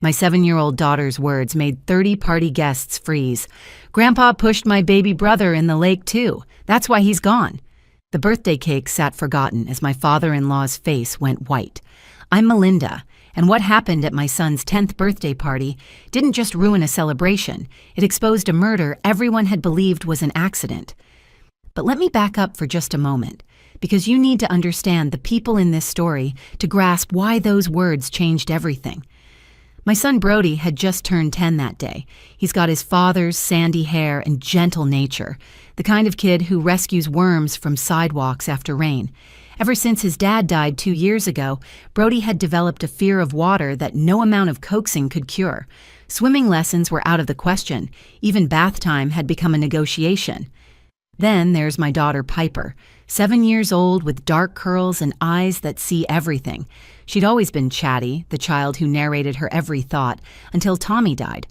My 7-year-old daughter's words made 30 party guests freeze. Grandpa pushed my baby brother in the lake too. That's why he's gone. The birthday cake sat forgotten as my father-in-law's face went white. I'm Melinda, and what happened at my son's 10th birthday party didn't just ruin a celebration. It exposed a murder everyone had believed was an accident. But let me back up for just a moment, because you need to understand the people in this story to grasp why those words changed everything. My son Brody had just turned 10 that day. He's got his father's sandy hair and gentle nature, the kind of kid who rescues worms from sidewalks after rain. Ever since his dad died 2 years ago, Brody had developed a fear of water that no amount of coaxing could cure. Swimming lessons were out of the question. Even bath time had become a negotiation. Then there's my daughter Piper, 7 years old with dark curls and eyes that see everything. She'd always been chatty, the child who narrated her every thought, until Tommy died.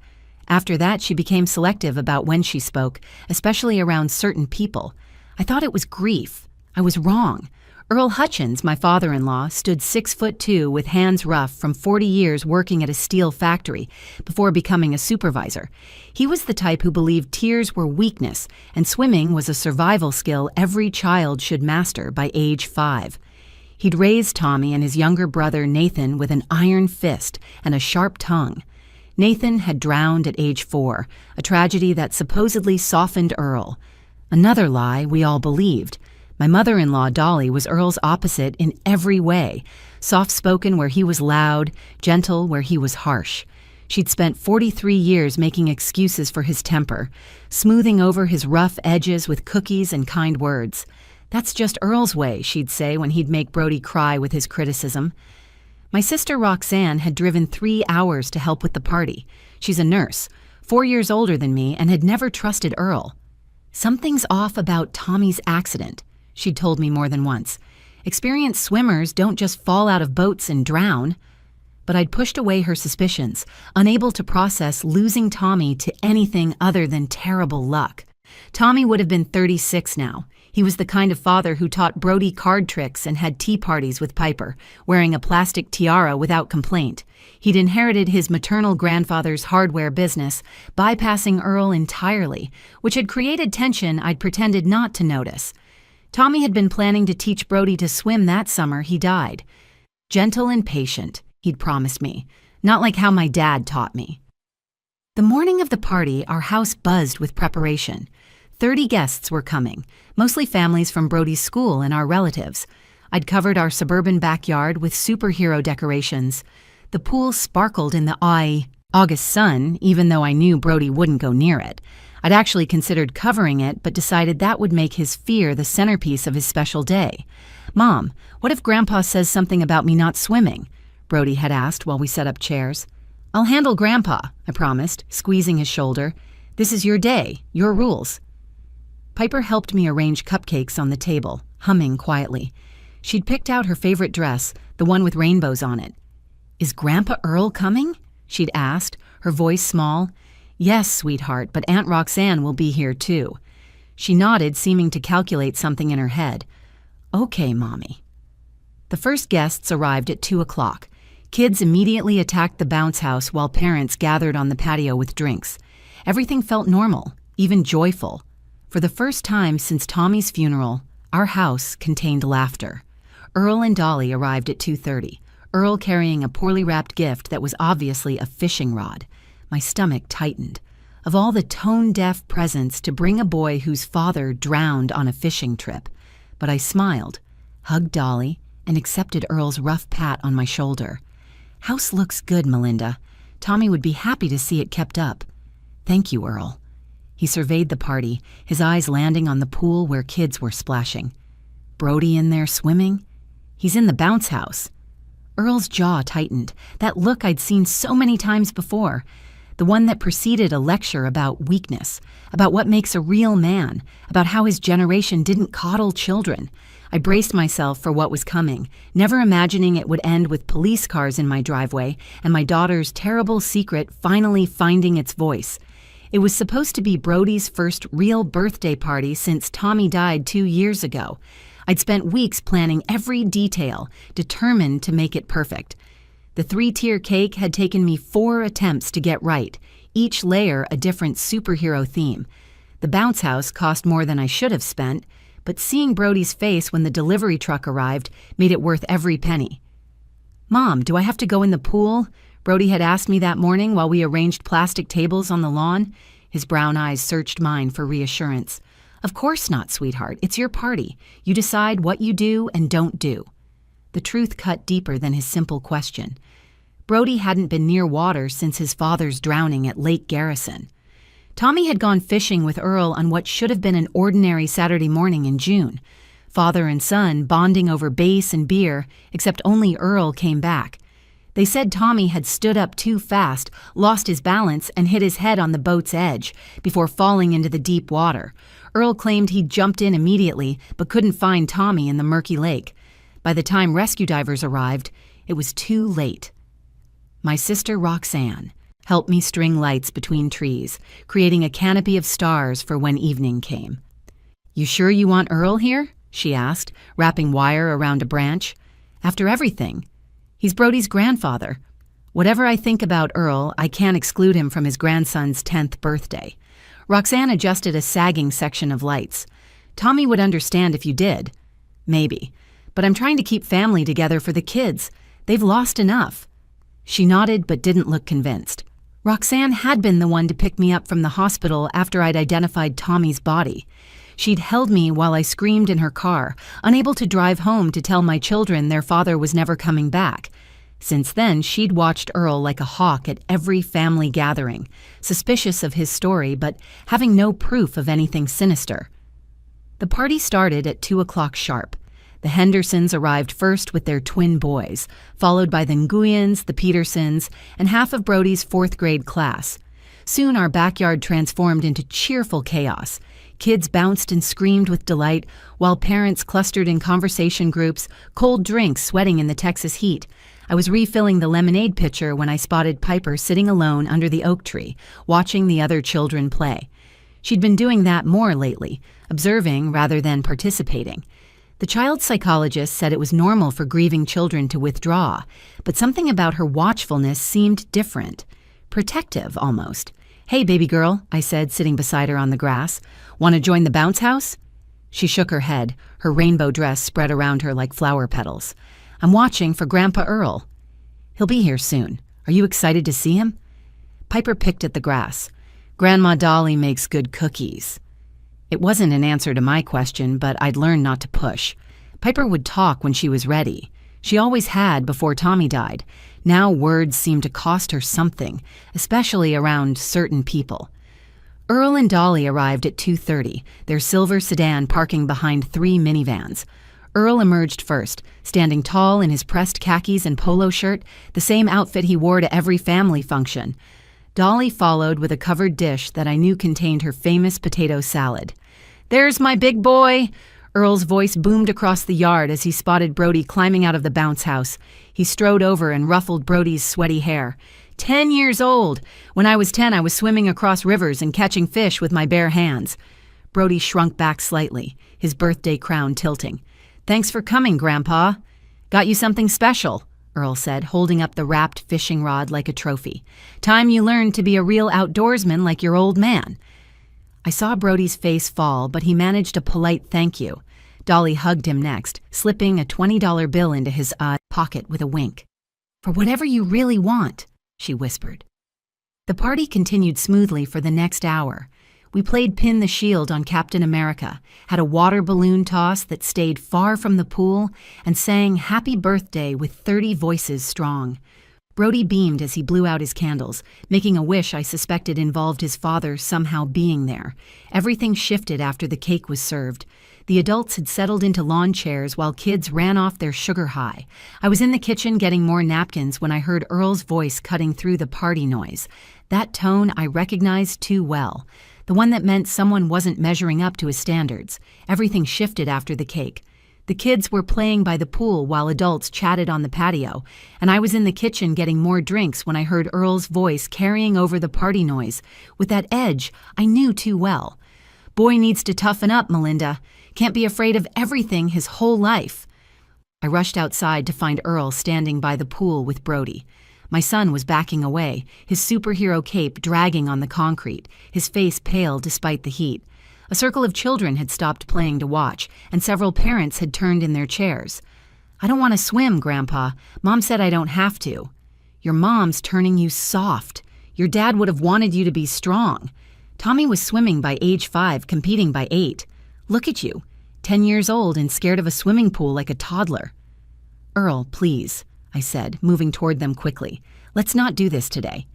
After that, she became selective about when she spoke, especially around certain people. I thought it was grief. I was wrong. Earl Hutchins, my father-in-law, stood 6'2" with hands rough from 40 years working at a steel factory before becoming a supervisor. He was the type who believed tears were weakness and swimming was a survival skill every child should master by age 5. He'd raised Tommy and his younger brother Nathan with an iron fist and a sharp tongue. Nathan had drowned at age 4, a tragedy that supposedly softened Earl. Another lie we all believed. My mother-in-law, Dolly, was Earl's opposite in every way, soft-spoken where he was loud, gentle where he was harsh. She'd spent 43 years making excuses for his temper, smoothing over his rough edges with cookies and kind words. That's just Earl's way, she'd say when he'd make Brody cry with his criticism. My sister Roxanne had driven 3 hours to help with the party. She's a nurse, 4 years older than me, and had never trusted Earl. Something's off about Tommy's accident, she'd told me more than once. Experienced swimmers don't just fall out of boats and drown. But I'd pushed away her suspicions, unable to process losing Tommy to anything other than terrible luck. Tommy would have been 36 now. He was the kind of father who taught Brody card tricks and had tea parties with Piper, wearing a plastic tiara without complaint. He'd inherited his maternal grandfather's hardware business, bypassing Earl entirely, which had created tension I'd pretended not to notice. Tommy had been planning to teach Brody to swim that summer he died. Gentle and patient, he'd promised me, not like how my dad taught me. The morning of the party, our house buzzed with preparation. 30 guests were coming, mostly families from Brody's school and our relatives. I'd covered our suburban backyard with superhero decorations. The pool sparkled in the August sun, even though I knew Brody wouldn't go near it. I'd actually considered covering it, but decided that would make his fear the centerpiece of his special day. "Mom, what if Grandpa says something about me not swimming?" Brody had asked while we set up chairs. "I'll handle Grandpa," I promised, squeezing his shoulder. "This is your day, your rules." Piper helped me arrange cupcakes on the table, humming quietly. She'd picked out her favorite dress, the one with rainbows on it. "Is Grandpa Earl coming?" she'd asked, her voice small. "Yes, sweetheart, but Aunt Roxanne will be here too." She nodded, seeming to calculate something in her head. "Okay, Mommy." The first guests arrived at 2 o'clock. Kids immediately attacked the bounce house while parents gathered on the patio with drinks. Everything felt normal, even joyful. For the first time since Tommy's funeral, our house contained laughter. Earl and Dolly arrived at 2:30, Earl carrying a poorly wrapped gift that was obviously a fishing rod. My stomach tightened. Of all the tone-deaf presents to bring a boy whose father drowned on a fishing trip. But I smiled, hugged Dolly, and accepted Earl's rough pat on my shoulder. "House looks good, Melinda. Tommy would be happy to see it kept up." "Thank you, Earl." He surveyed the party, his eyes landing on the pool where kids were splashing. "Brody in there swimming? He's in the bounce house." Earl's jaw tightened, that look I'd seen so many times before. The one that preceded a lecture about weakness, about what makes a real man, about how his generation didn't coddle children. I braced myself for what was coming, never imagining it would end with police cars in my driveway and my daughter's terrible secret finally finding its voice. It was supposed to be Brody's first real birthday party since Tommy died 2 years ago. I'd spent weeks planning every detail, determined to make it perfect. The 3-tier cake had taken me 4 attempts to get right, each layer a different superhero theme. The bounce house cost more than I should have spent, but seeing Brody's face when the delivery truck arrived made it worth every penny. "Mom, do I have to go in the pool?" Brody had asked me that morning while we arranged plastic tables on the lawn. His brown eyes searched mine for reassurance. "Of course not, sweetheart. It's your party. You decide what you do and don't do." The truth cut deeper than his simple question. Brody hadn't been near water since his father's drowning at Lake Garrison. Tommy had gone fishing with Earl on what should have been an ordinary Saturday morning in June. Father and son bonding over base and beer, except only Earl came back. They said Tommy had stood up too fast, lost his balance, and hit his head on the boat's edge before falling into the deep water. Earl claimed he'd jumped in immediately but couldn't find Tommy in the murky lake. By the time rescue divers arrived, it was too late. My sister Roxanne helped me string lights between trees, creating a canopy of stars for when evening came. "You sure you want Earl here?" she asked, wrapping wire around a branch. "After everything. He's Brody's grandfather. Whatever I think about Earl, I can't exclude him from his grandson's 10th birthday." Roxanne adjusted a sagging section of lights. "Tommy would understand if you did." "Maybe. But I'm trying to keep family together for the kids. They've lost enough." She nodded but didn't look convinced. Roxanne had been the one to pick me up from the hospital after I'd identified Tommy's body. She'd held me while I screamed in her car, unable to drive home to tell my children their father was never coming back. Since then, she'd watched Earl like a hawk at every family gathering, suspicious of his story but having no proof of anything sinister. The party started at 2 o'clock sharp. The Hendersons arrived first with their twin boys, followed by the Nguyens, the Petersons, and half of Brody's 4th grade class. Soon our backyard transformed into cheerful chaos. Kids bounced and screamed with delight, while parents clustered in conversation groups, cold drinks sweating in the Texas heat. I was refilling the lemonade pitcher when I spotted Piper sitting alone under the oak tree, watching the other children play. She'd been doing that more lately, observing rather than participating. The child psychologist said it was normal for grieving children to withdraw, but something about her watchfulness seemed different. Protective, almost. "Hey, baby girl," I said, sitting beside her on the grass. "Want to join the bounce house?" She shook her head, her rainbow dress spread around her like flower petals. "I'm watching for Grandpa Earl." "He'll be here soon. Are you excited to see him?" Piper picked at the grass. "Grandma Dolly makes good cookies." It wasn't an answer to my question, but I'd learned not to push. Piper would talk when she was ready. She always had before Tommy died. Now words seemed to cost her something, especially around certain people. Earl and Dolly arrived at 2:30, their silver sedan parking behind 3 minivans. Earl emerged first, standing tall in his pressed khakis and polo shirt, the same outfit he wore to every family function. Dolly followed with a covered dish that I knew contained her famous potato salad. "There's my big boy!" Earl's voice boomed across the yard as he spotted Brody climbing out of the bounce house. He strode over and ruffled Brody's sweaty hair. 10 years old! When I was 10, I was swimming across rivers and catching fish with my bare hands. Brody shrunk back slightly, his birthday crown tilting. "Thanks for coming, Grandpa." "Got you something special," Earl said, holding up the wrapped fishing rod like a trophy. "Time you learned to be a real outdoorsman like your old man." I saw Brody's face fall, but he managed a polite thank you. Dolly hugged him next, slipping a $20 bill into his pocket with a wink. "For whatever you really want," she whispered. The party continued smoothly for the next hour. We played Pin the Shield on Captain America, had a water balloon toss that stayed far from the pool, and sang Happy Birthday with 30 voices strong. Brody beamed as he blew out his candles, making a wish I suspected involved his father somehow being there. Everything shifted after the cake was served. The adults had settled into lawn chairs while kids ran off their sugar high. I was in the kitchen getting more napkins when I heard Earl's voice cutting through the party noise. That tone I recognized too well. The one that meant someone wasn't measuring up to his standards. Everything shifted after the cake. The kids were playing by the pool while adults chatted on the patio, and I was in the kitchen getting more drinks when I heard Earl's voice carrying over the party noise, with that edge I knew too well. "Boy needs to toughen up, Melinda. Can't be afraid of everything his whole life." I rushed outside to find Earl standing by the pool with Brody. My son was backing away, his superhero cape dragging on the concrete, his face pale despite the heat. A circle of children had stopped playing to watch, and several parents had turned in their chairs. "I don't want to swim, Grandpa. Mom said I don't have to." "Your mom's turning you soft. Your dad would have wanted you to be strong. Tommy was swimming by age 5, competing by 8. Look at you, 10 years old and scared of a swimming pool like a toddler." "Earl, please," I said, moving toward them quickly. "Let's not do this today."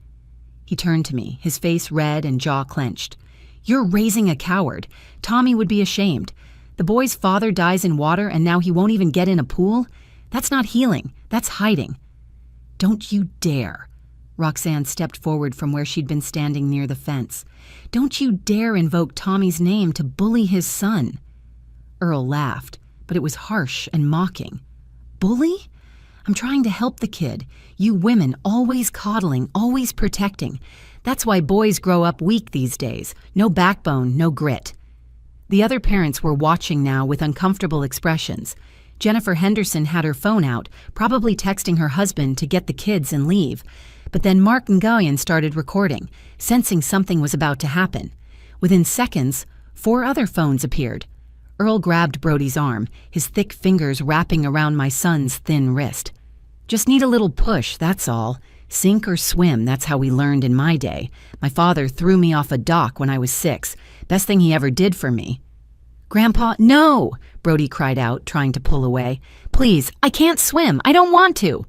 He turned to me, his face red and jaw clenched. "You're raising a coward. Tommy would be ashamed. The boy's father dies in water and now he won't even get in a pool? That's not healing. That's hiding." "Don't you dare." Roxanne stepped forward from where she'd been standing near the fence. "Don't you dare invoke Tommy's name to bully his son." Earl laughed, but it was harsh and mocking. "Bully? I'm trying to help the kid. You women always coddling, always protecting. That's why boys grow up weak these days. No backbone, no grit." The other parents were watching now with uncomfortable expressions. Jennifer Henderson had her phone out, probably texting her husband to get the kids and leave. But then Mark Nguyen started recording, sensing something was about to happen. Within seconds, 4 other phones appeared. Earl grabbed Brody's arm, his thick fingers wrapping around my son's thin wrist. "Just need a little push, that's all. Sink or swim, that's how we learned in my day. My father threw me off a dock when I was 6. Best thing he ever did for me." "Grandpa, no!" Brody cried out, trying to pull away. "Please, I can't swim. I don't want to."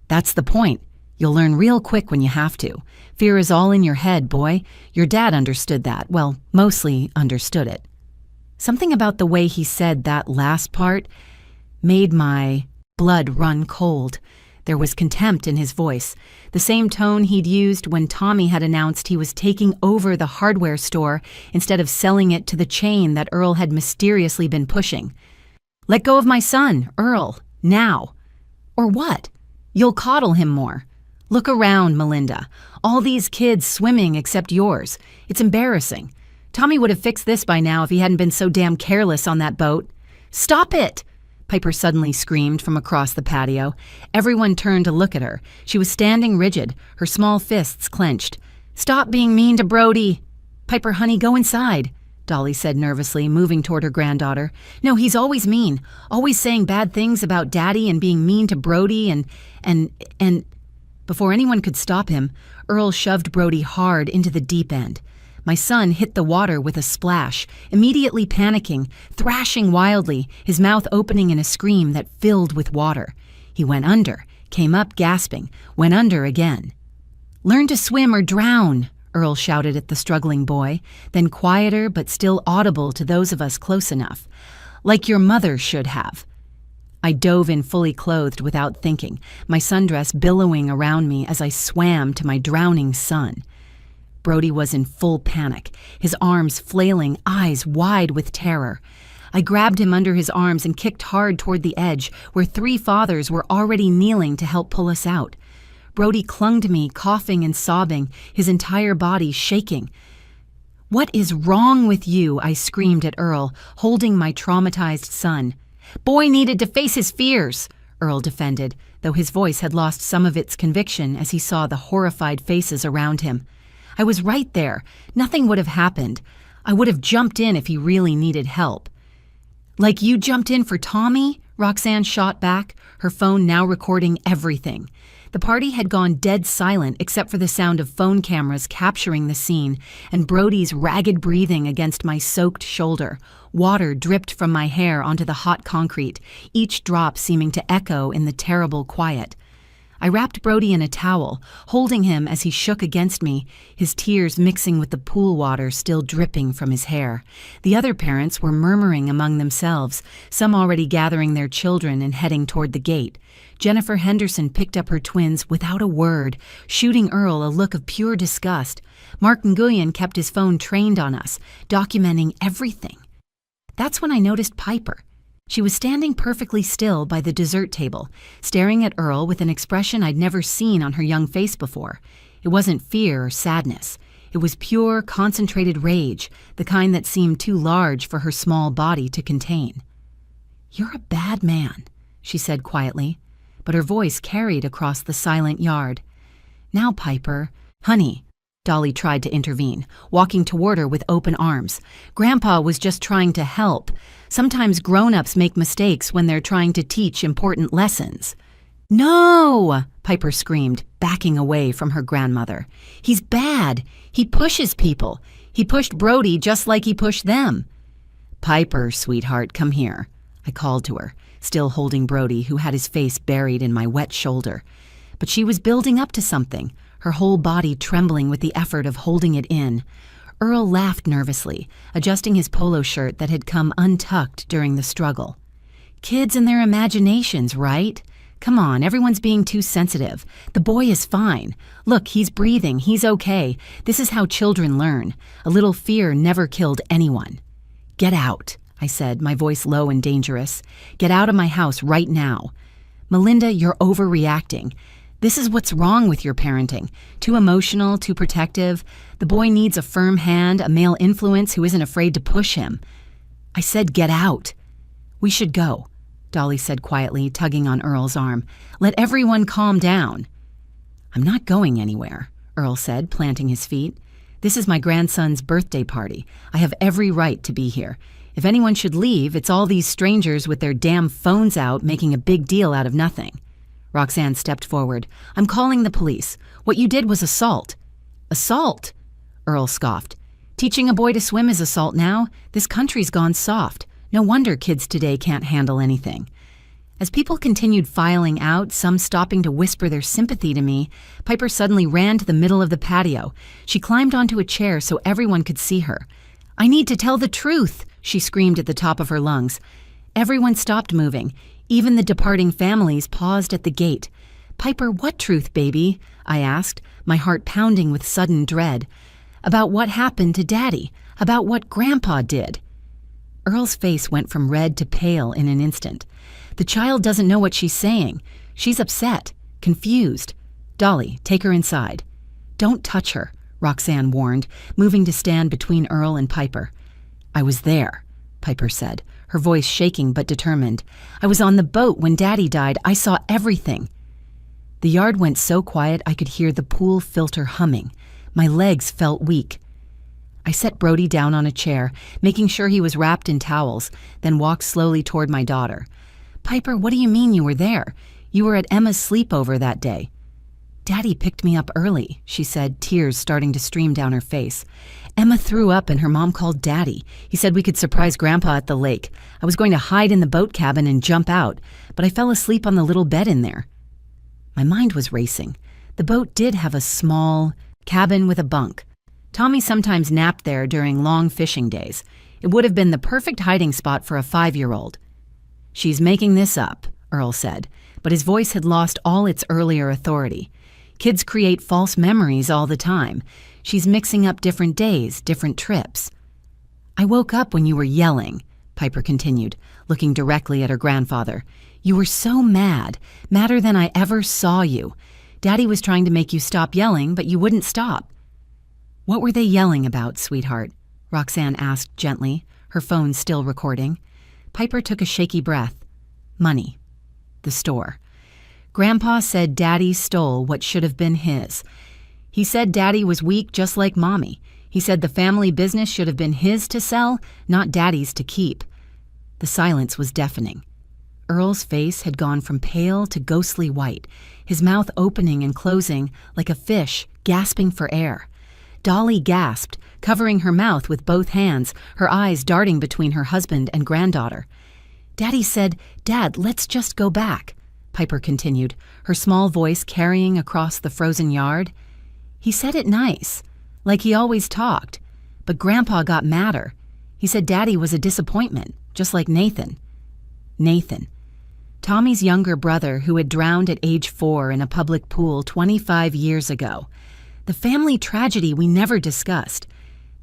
"That's the point. You'll learn real quick when you have to. Fear is all in your head, boy. Your dad understood that. Well, mostly understood it." Something about the way he said that last part made my blood run cold. There was contempt in his voice, the same tone he'd used when Tommy had announced he was taking over the hardware store instead of selling it to the chain that Earl had mysteriously been pushing. "Let go of my son, Earl, now." "Or what? You'll coddle him more. Look around, Melinda. All these kids swimming except yours. It's embarrassing. Tommy would have fixed this by now if he hadn't been so damn careless on that boat." "Stop it!" Piper suddenly screamed from across the patio. Everyone turned to look at her. She was standing rigid, her small fists clenched. "Stop being mean to Brody." "Piper, honey, go inside," Dolly said nervously, moving toward her granddaughter. "No, he's always mean, always saying bad things about Daddy and being mean to Brody and... Before anyone could stop him, Earl shoved Brody hard into the deep end. My son hit the water with a splash, immediately panicking, thrashing wildly, his mouth opening in a scream that filled with water. He went under, came up gasping, went under again. "Learn to swim or drown," Earl shouted at the struggling boy, then quieter but still audible to those of us close enough. "Like your mother should have." I dove in fully clothed without thinking, my sundress billowing around me as I swam to my drowning son. Brody was in full panic, his arms flailing, eyes wide with terror. I grabbed him under his arms and kicked hard toward the edge, where 3 fathers were already kneeling to help pull us out. Brody clung to me, coughing and sobbing, his entire body shaking. "What is wrong with you?" I screamed at Earl, holding my traumatized son. "Boy needed to face his fears," Earl defended, though his voice had lost some of its conviction as he saw the horrified faces around him. "I was right there. Nothing would have happened. I would have jumped in if he really needed help." "Like you jumped in for Tommy?" Roxanne shot back, her phone now recording everything. The party had gone dead silent except for the sound of phone cameras capturing the scene and Brody's ragged breathing against my soaked shoulder. Water dripped from my hair onto the hot concrete, each drop seeming to echo in the terrible quiet. I wrapped Brody in a towel, holding him as he shook against me, his tears mixing with the pool water still dripping from his hair. The other parents were murmuring among themselves, some already gathering their children and heading toward the gate. Jennifer Henderson picked up her twins without a word, shooting Earl a look of pure disgust. Mark Nguyen kept his phone trained on us, documenting everything. That's when I noticed Piper. She was standing perfectly still by the dessert table, staring at Earl with an expression I'd never seen on her young face before. It wasn't fear or sadness. It was pure, concentrated rage, the kind that seemed too large for her small body to contain. "You're a bad man," she said quietly, but her voice carried across the silent yard. Now, Piper. Honey, Dolly tried to intervene, walking toward her with open arms. Grandpa was just trying to help. Sometimes grown-ups make mistakes when they're trying to teach important lessons. No! Piper screamed, backing away from her grandmother. He's bad. He pushes people. He pushed Brody just like he pushed them. Piper, sweetheart, come here, I called to her, still holding Brody, who had his face buried in my wet shoulder. But she was building up to something, her whole body trembling with the effort of holding it in. Earl laughed nervously, adjusting his polo shirt that had come untucked during the struggle. Kids and their imaginations, right? Come on, everyone's being too sensitive. The boy is fine. Look, he's breathing. He's okay. This is how children learn. A little fear never killed anyone. Get out, I said, my voice low and dangerous. Get out of my house right now. Melinda, you're overreacting. This is what's wrong with your parenting. Too emotional, too protective. The boy needs a firm hand, a male influence who isn't afraid to push him. I said get out. We should go, Dolly said quietly, tugging on Earl's arm. Let everyone calm down. I'm not going anywhere, Earl said, planting his feet. This is my grandson's birthday party. I have every right to be here. If anyone should leave, it's all these strangers with their damn phones out making a big deal out of nothing. Roxanne stepped forward. I'm calling the police. What you did was assault. Assault? Earl scoffed. Teaching a boy to swim is assault now? This country's gone soft. No wonder kids today can't handle anything. As people continued filing out, some stopping to whisper their sympathy to me, Piper suddenly ran to the middle of the patio. She climbed onto a chair so everyone could see her. I need to tell the truth, she screamed at the top of her lungs. Everyone stopped moving. Even the departing families paused at the gate. Piper, what truth, baby? I asked, my heart pounding with sudden dread. About what happened to Daddy. About what Grandpa did. Earl's face went from red to pale in an instant. The child doesn't know what she's saying. She's upset, confused. Dolly, take her inside. Don't touch her, Roxanne warned, moving to stand between Earl and Piper. I was there, Piper said, her voice shaking but determined. I was on the boat when Daddy died. I saw everything. The yard went so quiet I could hear the pool filter humming. My legs felt weak. I set Brody down on a chair, making sure he was wrapped in towels, then walked slowly toward my daughter. Piper, what do you mean you were there? You were at Emma's sleepover that day. Daddy picked me up early, she said, tears starting to stream down her face. Emma threw up and her mom called Daddy. He said we could surprise Grandpa at the lake. I was going to hide in the boat cabin and jump out, but I fell asleep on the little bed in there. My mind was racing. The boat did have a small cabin with a bunk. Tommy sometimes napped there during long fishing days. It would have been the perfect hiding spot for a 5-year-old. She's making this up, Earl said, but his voice had lost all its earlier authority. Kids create false memories all the time. She's mixing up different days, different trips. I woke up when you were yelling, Piper continued, looking directly at her grandfather. You were so mad, madder than I ever saw you. Daddy was trying to make you stop yelling, but you wouldn't stop. What were they yelling about, sweetheart? Roxanne asked gently, her phone still recording. Piper took a shaky breath. Money. The store. Grandpa said Daddy stole what should have been his. He said Daddy was weak just like Mommy. He said the family business should have been his to sell, not Daddy's to keep. The silence was deafening. Earl's face had gone from pale to ghostly white, his mouth opening and closing like a fish gasping for air. Dolly gasped, covering her mouth with both hands, her eyes darting between her husband and granddaughter. Daddy said, Dad, let's just go back, Piper continued, her small voice carrying across the frozen yard. He said it nice, like he always talked, but Grandpa got madder. He said Daddy was a disappointment, just like Nathan. Nathan. Tommy's younger brother who had drowned at age 4 in a public pool 25 years ago. The family tragedy we never discussed.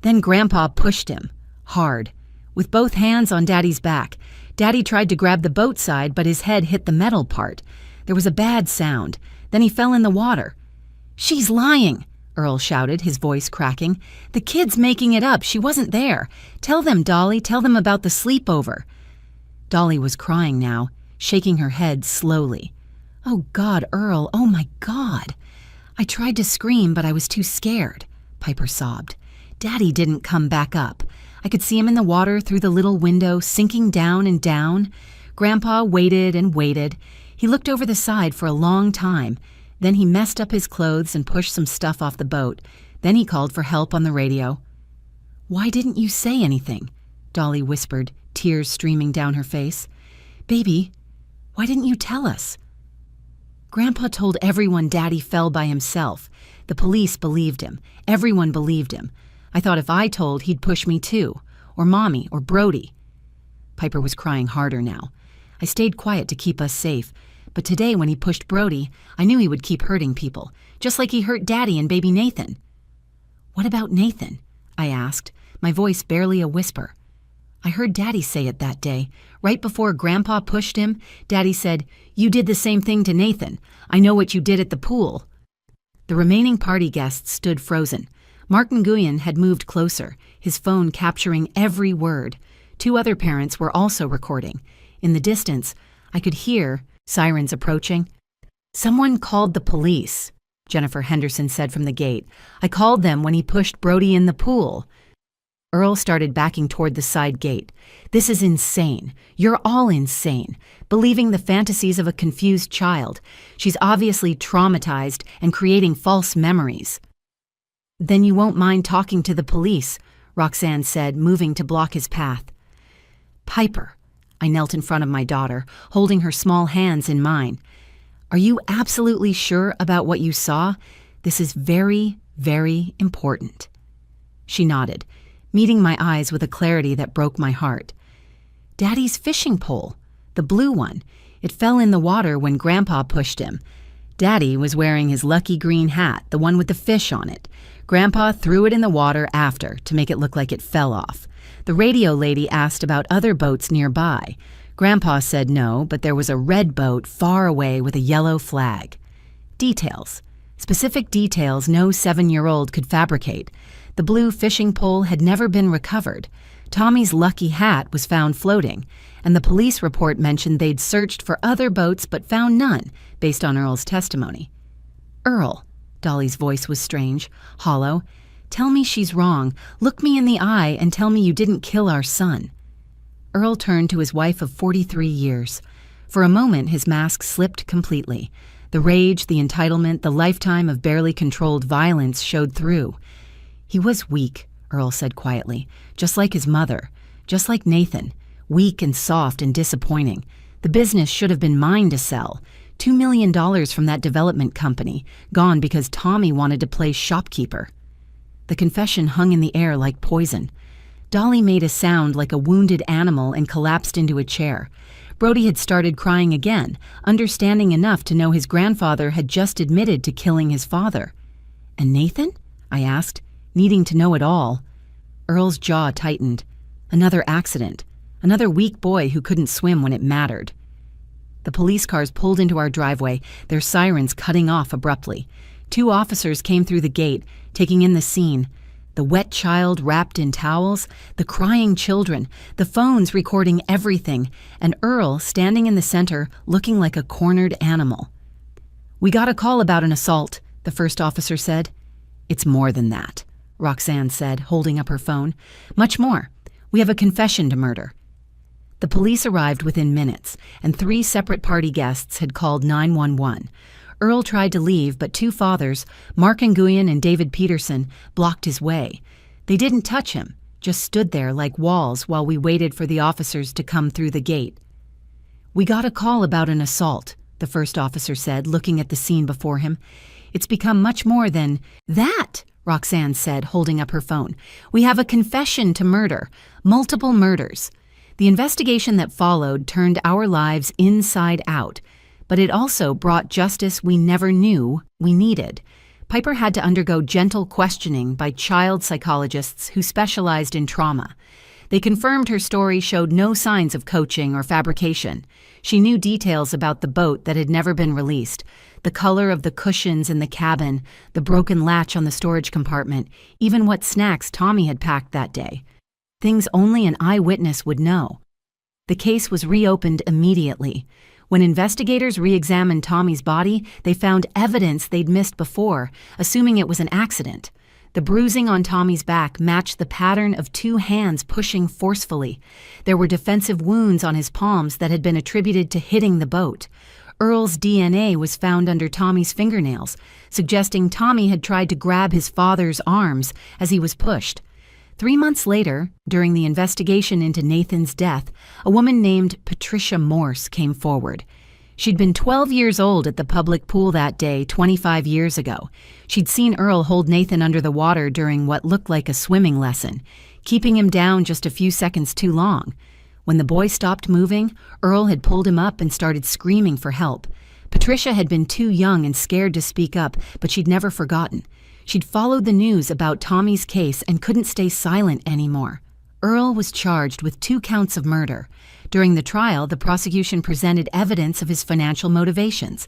Then Grandpa pushed him, hard, with both hands on Daddy's back. Daddy tried to grab the boat side, but his head hit the metal part. There was a bad sound. Then he fell in the water. She's lying, Earl shouted, his voice cracking. The kid's making it up. She wasn't there. Tell them, Dolly. Tell them about the sleepover. Dolly was crying now. shaking her head slowly. "Oh God, Earl, oh my God." "I tried to scream, but I was too scared," Piper sobbed. "Daddy didn't come back up. I could see him in the water through the little window, sinking down and down. Grandpa waited and waited. He looked over the side for a long time. Then he messed up his clothes and pushed some stuff off the boat. Then he called for help on the radio." "Why didn't you say anything?" Dolly whispered, tears streaming down her face. "Baby, why didn't you tell us?" "Grandpa told everyone Daddy fell by himself. The police believed him. Everyone believed him. I thought if I told, he'd push me too. Or Mommy, or Brody." Piper was crying harder now. "I stayed quiet to keep us safe. But today when he pushed Brody, I knew he would keep hurting people, just like he hurt Daddy and baby Nathan." "What about Nathan?" I asked, my voice barely a whisper. "I heard Daddy say it that day. Right before Grandpa pushed him, Daddy said, 'You did the same thing to Nathan. I know what you did at the pool.'" The remaining party guests stood frozen. Mark Nguyen had moved closer, his phone capturing every word. 2 other parents were also recording. In the distance, I could hear sirens approaching. "Someone called the police," Jennifer Henderson said from the gate. "I called them when he pushed Brody in the pool." Earl started backing toward the side gate. "This is insane. You're all insane. Believing the fantasies of a confused child. She's obviously traumatized and creating false memories." "Then you won't mind talking to the police," Roxanne said, moving to block his path. "Piper," I knelt in front of my daughter, holding her small hands in mine. "Are you absolutely sure about what you saw? This is very, very important." She nodded, meeting my eyes with a clarity that broke my heart. "Daddy's fishing pole, the blue one. It fell in the water when Grandpa pushed him. Daddy was wearing his lucky green hat, the one with the fish on it. Grandpa threw it in the water after to make it look like it fell off. The radio lady asked about other boats nearby. Grandpa said no, but there was a red boat far away with a yellow flag. Details. Specific details no 7-year-old could fabricate. The blue fishing pole had never been recovered. Tommy's lucky hat was found floating, and the police report mentioned they'd searched for other boats but found none, based on Earl's testimony. "Earl," Dolly's voice was strange, hollow, "tell me she's wrong. Look me in the eye and tell me you didn't kill our son." Earl turned to his wife of 43 years. For a moment, his mask slipped completely. The rage, the entitlement, the lifetime of barely controlled violence showed through. "He was weak," Earl said quietly, "just like his mother, just like Nathan, weak and soft and disappointing. The business should have been mine to sell. $2 million from that development company, gone because Tommy wanted to play shopkeeper." The confession hung in the air like poison. Dolly made a sound like a wounded animal and collapsed into a chair. Brody had started crying again, understanding enough to know his grandfather had just admitted to killing his father. "And Nathan?" I asked, needing to know it all. Earl's jaw tightened. Another accident. Another weak boy who couldn't swim when it mattered. The police cars pulled into our driveway, their sirens cutting off abruptly. 2 officers came through the gate, taking in the scene. The wet child wrapped in towels, the crying children, the phones recording everything, and Earl standing in the center looking like a cornered animal. "We got a call about an assault," the first officer said. "It's more than that," Roxanne said, holding up her phone. "Much more. We have a confession to murder." The police arrived within minutes, and 3 separate party guests had called 911. Earl tried to leave, but 2 fathers, Mark Nguyen and David Peterson, blocked his way. They didn't touch him, just stood there like walls while we waited for the officers to come through the gate. "We got a call about an assault," the first officer said, looking at the scene before him. "It's become much more than that," Roxanne said, holding up her phone. "We have a confession to murder, multiple murders. The investigation that followed turned our lives inside out, but it also brought justice we never knew we needed. Piper had to undergo gentle questioning by child psychologists who specialized in trauma. They confirmed her story showed no signs of coaching or fabrication. She knew details about the boat that had never been released, the color of the cushions in the cabin, the broken latch on the storage compartment, even what snacks Tommy had packed that day. Things only an eyewitness would know. The case was reopened immediately. When investigators re-examined Tommy's body, they found evidence they'd missed before, assuming it was an accident. The bruising on Tommy's back matched the pattern of two hands pushing forcefully. There were defensive wounds on his palms that had been attributed to hitting the boat. Earl's DNA was found under Tommy's fingernails, suggesting Tommy had tried to grab his father's arms as he was pushed. 3 months later, during the investigation into Nathan's death, a woman named Patricia Morse came forward. She'd been 12 years old at the public pool that day 25 years ago. She'd seen Earl hold Nathan under the water during what looked like a swimming lesson, keeping him down just a few seconds too long. When the boy stopped moving, Earl had pulled him up and started screaming for help. Patricia had been too young and scared to speak up, but she'd never forgotten. She'd followed the news about Tommy's case and couldn't stay silent anymore. Earl was charged with 2 counts of murder. During the trial, the prosecution presented evidence of his financial motivations.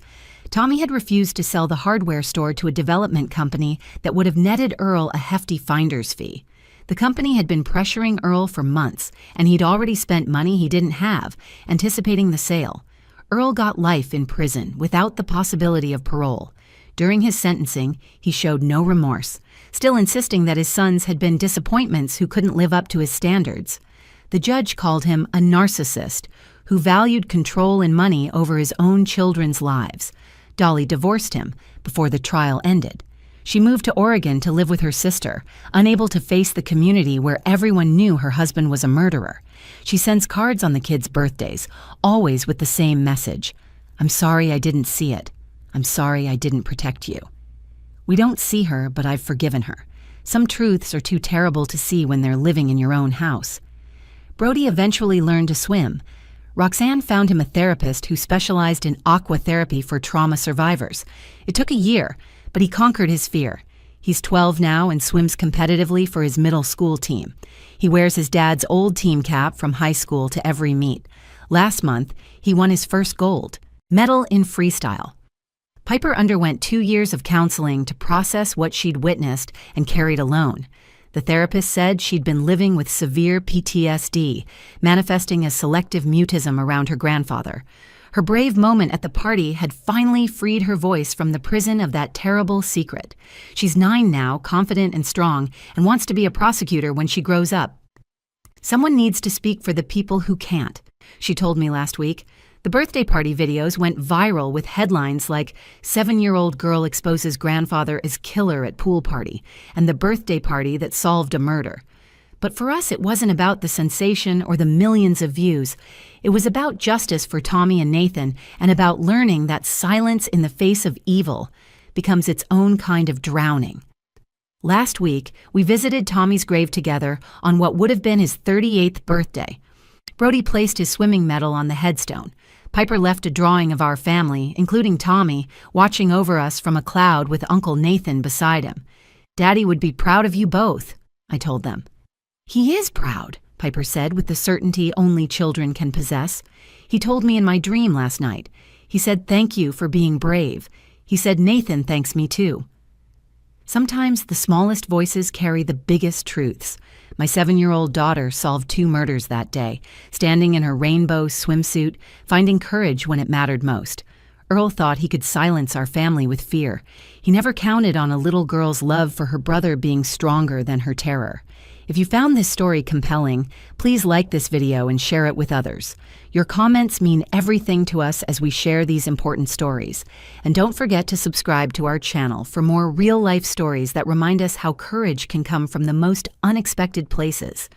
Tommy had refused to sell the hardware store to a development company that would have netted Earl a hefty finder's fee. The company had been pressuring Earl for months, and he'd already spent money he didn't have, anticipating the sale. Earl got life in prison without the possibility of parole. During his sentencing, he showed no remorse, still insisting that his sons had been disappointments who couldn't live up to his standards. The judge called him a narcissist who valued control and money over his own children's lives. Dolly divorced him before the trial ended. She moved to Oregon to live with her sister, unable to face the community where everyone knew her husband was a murderer. She sends cards on the kids' birthdays, always with the same message: "I'm sorry I didn't see it. I'm sorry I didn't protect you." We don't see her, but I've forgiven her. Some truths are too terrible to see when they're living in your own house. Brody eventually learned to swim. Roxanne found him a therapist who specialized in aquatherapy for trauma survivors. It took a year, but he conquered his fear. He's 12 now and swims competitively for his middle school team. He wears his dad's old team cap from high school to every meet. Last month, he won his first gold medal in freestyle. Piper underwent 2 years of counseling to process what she'd witnessed and carried alone. The therapist said she'd been living with severe PTSD, manifesting as selective mutism around her grandfather. Her brave moment at the party had finally freed her voice from the prison of that terrible secret. She's 9 now, confident and strong, and wants to be a prosecutor when she grows up. "Someone needs to speak for the people who can't," she told me last week. The birthday party videos went viral with headlines like "7-year-old girl exposes grandfather as killer at pool party" and "the birthday party that solved a murder." But for us, it wasn't about the sensation or the millions of views. It was about justice for Tommy and Nathan, and about learning that silence in the face of evil becomes its own kind of drowning. Last week, we visited Tommy's grave together on what would have been his 38th birthday. Brody placed his swimming medal on the headstone. Piper left a drawing of our family, including Tommy, watching over us from a cloud with Uncle Nathan beside him. "Daddy would be proud of you both," I told them. "He is proud," Piper said with the certainty only children can possess. "He told me in my dream last night. He said thank you for being brave. He said Nathan thanks me too." Sometimes the smallest voices carry the biggest truths. My 7-year-old daughter solved 2 murders that day, standing in her rainbow swimsuit, finding courage when it mattered most. Earl thought he could silence our family with fear. He never counted on a little girl's love for her brother being stronger than her terror. If you found this story compelling, please like this video and share it with others. Your comments mean everything to us as we share these important stories. And don't forget to subscribe to our channel for more real-life stories that remind us how courage can come from the most unexpected places.